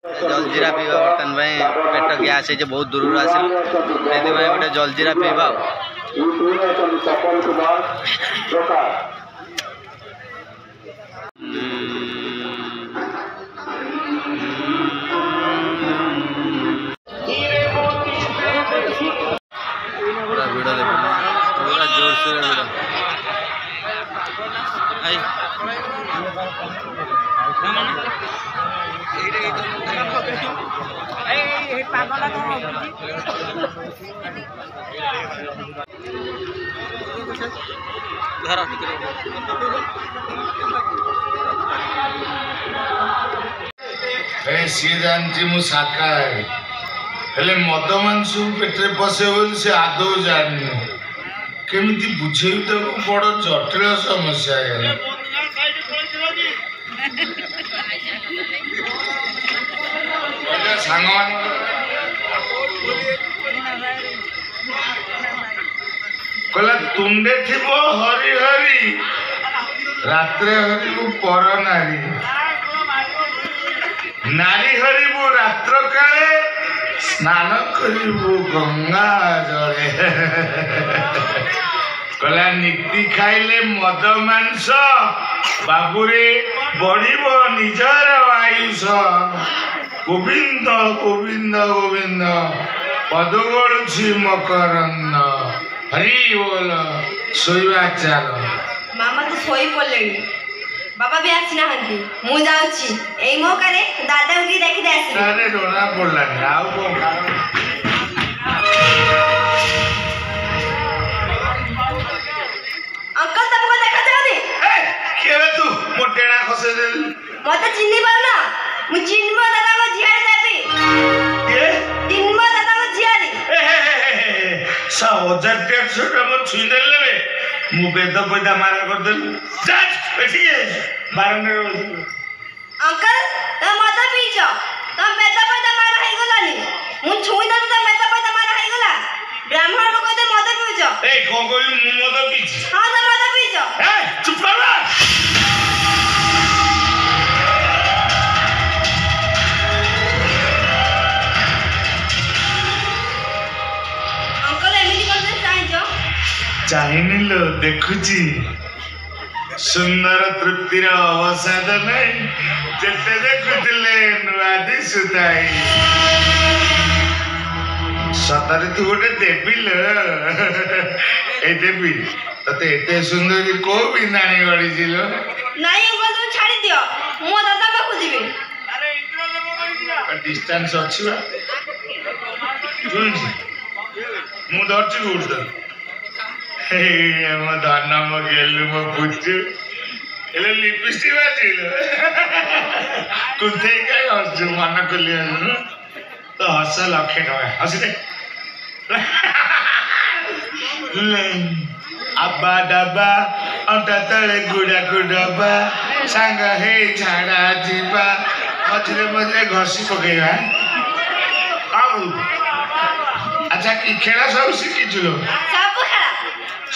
जलजीरा पीवा बर्तन पेट गैस है बहुत दूर आसल गोटे जलजीरा पीवा पूरा वीडियो देखो पूरा जोर से वीडियो सी जानची मु शाकाहारी हेले मद मांस पेटे पशे बोली से आदौ जानी केमिति बुझेई तक बड़ जटिल समस्या है सांग कहला तुंडे थी हरि हरि रात्रे हरिबू पर नारी नारी हरिबू रात्र काले स्नान करिबू गंगा जले कहला नीति खाइले मद मांस बाबूरे बढ़िब निजर आयुष गोविंद गोविंद गोविंद पद गड़ुछि मकरंद हरि बोल सोईवा चाल मामा तो सोई पड़े बाबा भी आसी ना मु जाऊची एई मौका रे दादा की देखि दे आसी अरे डोना पड़ला आउ को अंकल तुमको देखा जाबे ए केबे तू मोटेड़ा खसे दे मते चिन्नी पाउना मु चिन्मो दादा को झियारी देबी के चिन्मो दादा को झियारी सा हजार टैक्स हम छुई देले मु बेद पैदा मारा कर दे जा बैठिए बारंडे अंकल तुम मत पीछो तुम बेद पैदा मारा है गलानी मु छुई दे तुम बेद पैदा मारा है गला ब्राह्मण लोग तो मत पीछो ए को कोई मु मत पीछ हां तुम मत पीछो ए चुप कर चाहिनी लो देखुची सुंदर तृप्तिर अवसाद नहीं जेते देखुतिले नुआ दिसुताई सतरे तू गोटे देवी लो ए देवी तते एते सुंदरी को भी नानी गड़ी जिलो नहीं अंकल तुम छाड़ी दियो मो दादा पाखु जीबी डिस्टेंस अछि बा मु दर्ची उठ मो धन मो गेलु मो पुचु एले लिपस्टिक बाजिलो कुंथे काय हसु मन कली तो हस लखे टका हसी दे अब्बा डब्बा अंटा तले गुडा गुडबा सांग हे झाड़ा जीवा मझे मझे घसी पकेगा आउ अच्छा की खेला सब शिखिचुलो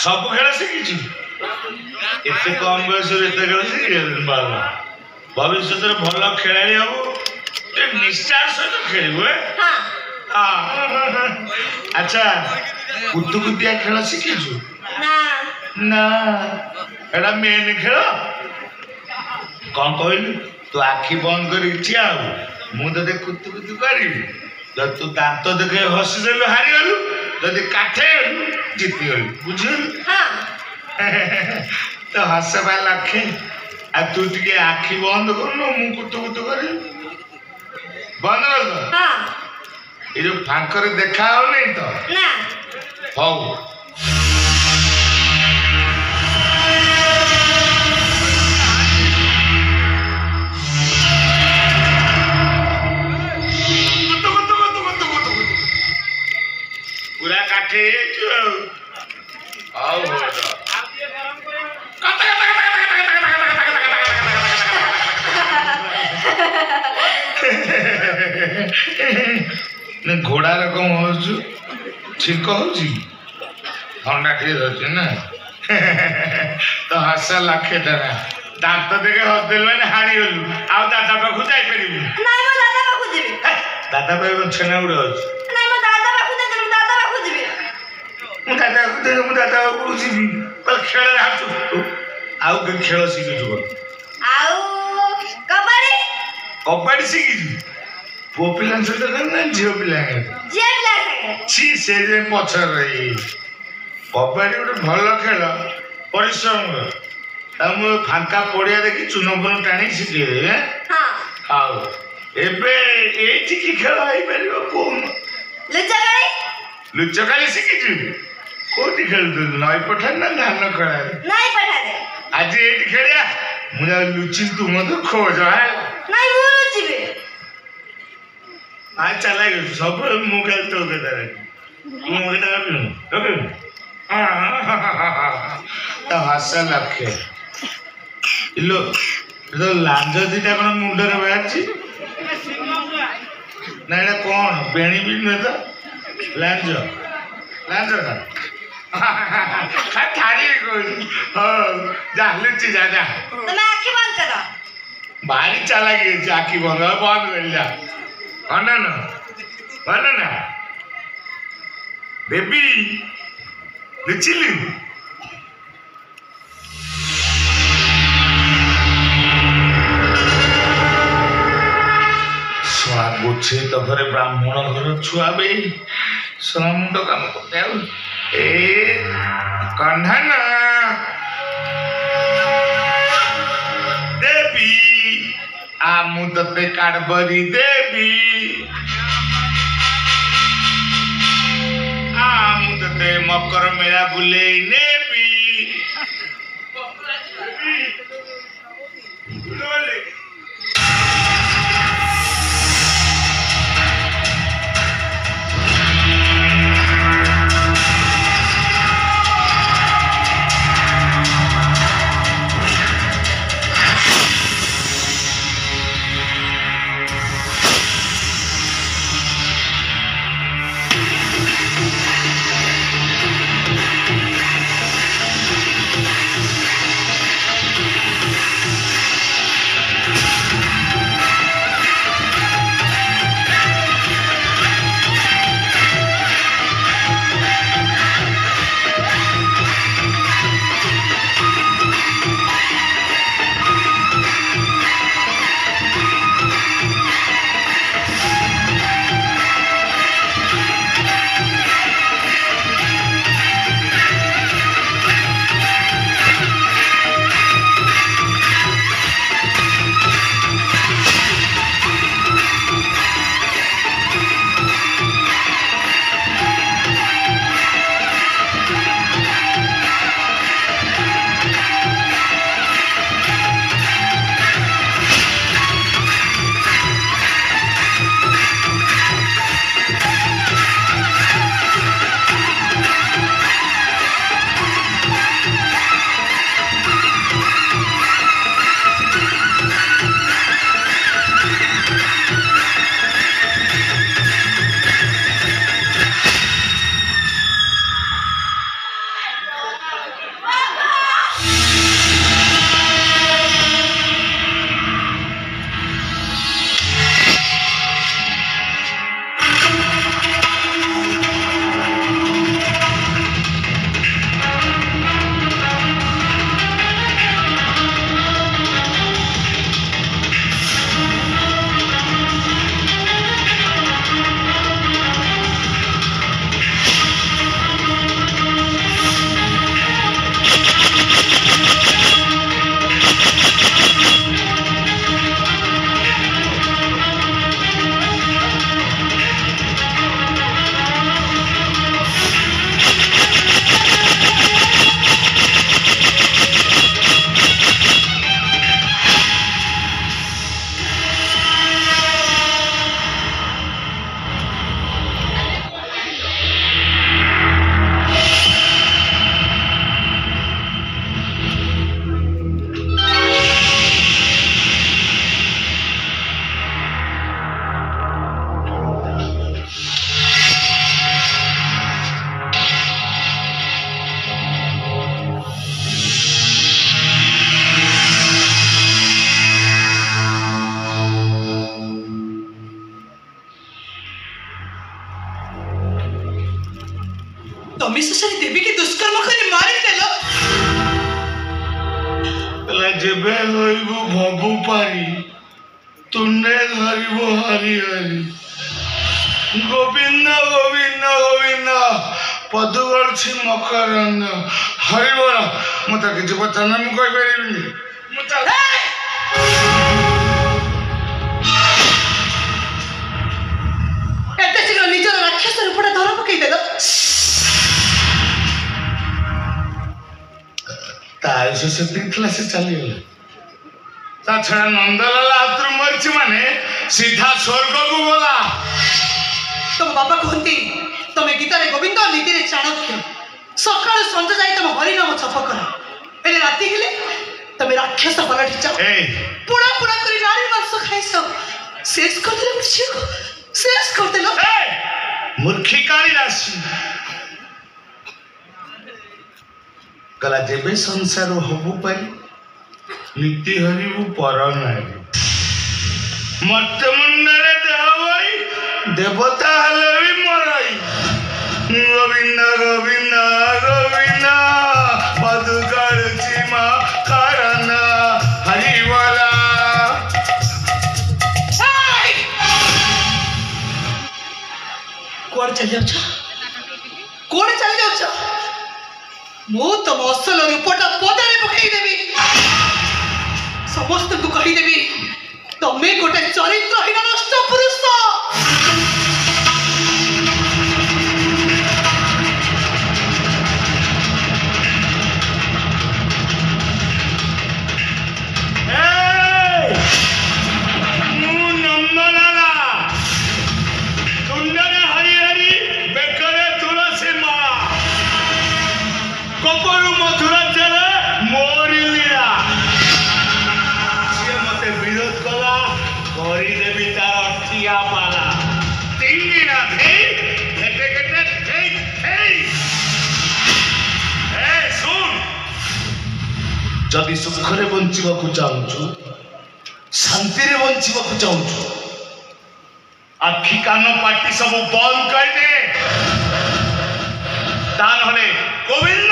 सब खेल शिखी एत कम बयस खेल शिखी भविष्य में भल खेलाड़ी हम निश्चार सहित खेलू अच्छा कुतुकुतिया खेल शिखीचु ना एटा मेन खेल कौन कहलु तू आखि बंद कर ठिया मु ते कुतुकुतु करी तू दांत देखे हसीदेलु हारीगलु जदि काठे जीती गलु बुझल तो हसबा लखे आ तू टिके आखि बंद करनु मु कुतुकुतु करी बंद कर ये जो फांकर देखा हो नहीं तो ना हौ पूरा काटे आओ घोड़ा रकम हो ठीक हो थंडा टे धरती ना तो हस लखे टका दांत देखे हसदेलु मैंने हाणी गलु आउ दादा पाखु जाई परिबु नहीं मो दादा पाखु जीबी ଦାଦା ପାଇଁ ଛେନା ଗୁଡେ ଅଛି ନାଇଁ ମୋ ଦାଦା ପାଖକୁ ଦେବି ମୁଁ ଦାଦା ପାଖକୁ ଯିବି ମୁଁ ଦାଦା ପାଖକୁ ଯିବି ଖେଳରେ ହାତୁ ଆଉ କି ଖେଳ ଶିଖିଛୁ ଆଉ କବାଡି କବାଡି ଶିଖିଛୁ ପୁଅ ପିଲାଙ୍କ ସହିତ ନା ଝିଅ ପିଲାଙ୍କ ଝିଅ ପିଲା ସାଙ୍ଗେ ଛି ସେ ଯେ ପଛରେ ରହି କବାଡି ଗୋଟେ ଭଲ ଖେଳ ପରିଶ୍ରମର ଆଉ ମୁଁ ଫାଙ୍କା ପଡ଼ିଆ ଦେଖି ଚୁନ ଫୁନ ଟାଣିକି ଶିଖେଇଦେବି ହଁ ଆଉ ଏବେ ଏଇଠି କି ଖେଳ ହେଇପାରିବ କହୁନ ଲୁଚକାଳି ଶିଖିଛୁ କୋଉଠି ଖେଳୁଥିଲୁ ନଈ ପଠାରେ ନା ଧାନ ଖଳାରେ ନାଇଁ ପଠାରେ ଆଜି ଏଇଠି ଖେଳିଆ ମୁଁ ଯାଉ ଲୁଚି ତୁ ମତେ ଖୋଜ ନାଇଁ ମୁଁ ଲୁଚିବି ଚାଲା ଗଲୁ ସବୁବେଳେ ମୁଁ ଖାଲି ତୋ କେତାରେ ମୁଁ କେତା ରଖିବି ତା ହସ ଲକ୍ଷ୍ୟ ଇଲୋ ଲାଞ୍ଜ ଦିଟା କ'ଣ ମୁଣ୍ଡରେ ବାହାରିଛି ନା ଏଇଟା କ'ଣ ବେଣୀ ବି ନୁହେଁ ତ ଲାଞ୍ଜ ନା ଛାଡ଼ିବି କହୁଛି ହଉ ଯା ଲୁଚି ଯା ଯା ତମେ ଆଖି ବନ୍ଦ କର ଭାରି ଚାଲାକି ହେଇଛି ଆଖି ବନ୍ଦ କରି ଯା ନା ବେବି ଲୁଚିଲୁ ଶଳା ଗୋଛେ ତ ଘରେ ବ୍ରାହ୍ମଣ ଘର ଛୁଆ ବେ ଶଳା ମୁଣ୍ଡ କାମ କରୁತ್ತೆ ଆଉ ଏ କନ୍ଧନ ଦେବି ମୁଁ ତତେ କାଡବରି ଦେବି ମୁଁ ତତେ ମକର ମେଳା ବୁଲେଇ ନେବି ତମେ ଶେଷରେ ଦେବୀକି ଦୁଷ୍କର୍ମ କରି ମାରିଦେଲ। ଯେବେ ରହିବୁ ଭବୁ ପାରି ତୁଣ୍ଡେ ଧରିବୁ ହରି ହରି ଗୋବିନ୍ଦ ଗୋବିନ୍ଦ ଗୋବିନ୍ଦ ପଦୁ ଗଳୁଛି ମକରନ୍ଦ ହରିବଳ। ମୁଁ ତ କିଛି ପଚାର ମୁଁ କହିପାରିବିନି। ଏତେ ଶୀଘ୍ର ନିଜର ରାକ୍ଷସ ରୂପଟା ଧରା ପକେଇଦେଲ। ତା ଆୟୁଷ ସେତିକି ଥିଲା ସେ ଚାଲିଗଲା। ତା ଛଡା ନନ୍ଦଲାଲ ହାତରୁ ମରିଛି ମାନେ ସିଧା ସ୍ୱର୍ଗକୁ ଗଲା। ତମ ବାପା କୁହନ୍ତି ତମେ ଗୀତାରେ ଗୋବିନ୍ଦ ନୀତିରେ ଚାଣକ୍ୟ। ସକାଳୁ ସଞ୍ଜ ଯାଇ ତମ ହରିନାମ ଜପ କର। ହେଲେ ରାତି ହେଲେ ତମେ ରାକ୍ଷସ ପାଲଟିଛ। ପୁଣା ପୁଣା କରି ନାରୀ ମାଂସ ଖାଇଛ। ଶେଷ କରିଦେଲ ମୋ ଝିଅକୁ, ଶେଷ କରିଦେଲ। ମୂର୍ଖୀ କାଳି ରାଶି କଲା ଯେବେ ସଂସାର ହବୁ ପାରି ନୀତି ହରିବୁ ପର ନାରୀ। ମର୍ତ୍ତ୍ୟମଣ୍ଡଳରେ ଦେହ ବହି ଦେବତା ହେଲେ ବି ମରଇ। ଗୋବିନ୍ଦ ଗୋବିନ୍ଦ ଗୋବିନ୍ଦ ପଦୁ ଗଳୁଛି ମକରନ୍ଦ ହରିବୋଲା। କୁଆଡେ ଚାଲି ଯାଉଛ? କୁଆଡେ ଚାଲି ଯାଉଛ? ମୁଁ ତମ ଅସଲ ରୂପଟା ପଦାରେ ପକେଇଦେବି। ସମସ୍ତଙ୍କୁ କହିଦେବି ତମେ ଗୋଟେ ଚରିତ୍ରହୀନ ନଷ୍ଟ ପୁରୁଷ। ମୁଁ ନନ୍ଦଲାଲା ତୁଣ୍ଡରେ ହରି ହରି ବେକରେ ତୁଳସୀ ମାଳା କପରୁ ମଥୁରା ଚେରେ ମୋରି ଲୀଳା। ସିଏ ମତେ ବିରୋଧ କଲା କରିଦେବି ତାର ଠିଆ ପାଲା। ତିନି ରାଧେ ଘେଟେ ଘେଟେ ଠେଇ ଠେଇ। ଶୁଣ, ଯଦି ସୁଖରେ ବଞ୍ଚିବାକୁ ଚାହୁଁଛୁ ଶାନ୍ତିରେ ବଞ୍ଚିବାକୁ ଚାହୁଁଛୁ ଆଖି କାନ ପାଟି ସବୁ ବନ୍ଦ କରିଦେ। ତା ନହେଲେ ଗୋବିନ୍ଦ